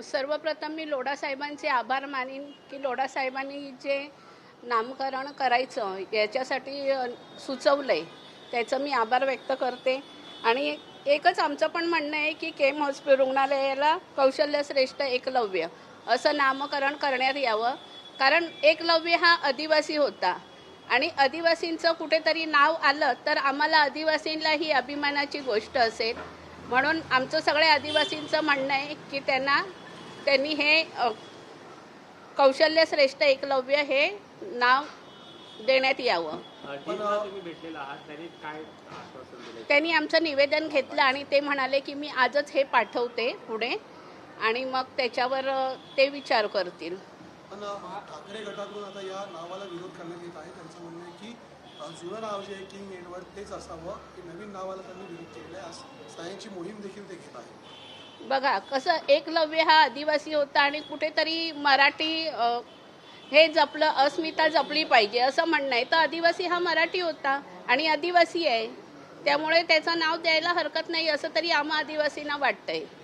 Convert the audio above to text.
सर्वप्रथम मी लोढा साहेबांचे आभार मानीन की लोढा साहेबांनी जे नामकरण करायचं याच्यासाठी सुचवलंय, त्याचं मी आभार व्यक्त करते. आणि एकच आमचं पण म्हणणं आहे की केम हॉस्पिटल रुग्णालयाला कौशल्यश्रेष्ठ एकलव्य असं नामकरण करण्यात यावं. कारण एकलव्य हा आदिवासी होता आणि आदिवासींचं कुठेतरी नाव आलं तर आम्हाला आदिवासींलाही अभिमानाची गोष्ट असेल. म्हणून आमचं सगळ्या आदिवासींचं म्हणणं आहे की त्यांनी हे कौशल्यश्रेष्ठ एकलव्य हे नाव देण्यात यावं. तुम्ही भेटलेला आहात, त्यांनी काय आश्वासन दिले? त्यांनी आमचं निवेदन घेतलं आणि ते म्हणाले की मी आजच हे पाठवते पुढे आणि मग त्याच्यावर ते विचार करतील. पण ठाकरे गटाकडून आता या नावाला विरोध करण्यात येत आहे. त्यांचं म्हणणं आहे की जुनं नाव जे किंग एडवर्ड तेच असावं, की नवीन नावाला त्यांनी विरोध केलेला आहे. सायन्सची मोहीम देखील ते घेत आहे. बघा कसं, एकलव्य हा आदिवासी होता आणि कुठेतरी मराठी हे जपलं, अस्मिता जपली पाहिजे असं म्हणणं आहे. तर आदिवासी हा मराठी होता आणि आदिवासी आहे, त्यामुळे त्याचं नाव द्यायला हरकत नाही असं तरी आम्हा आदिवासींना वाटतंय.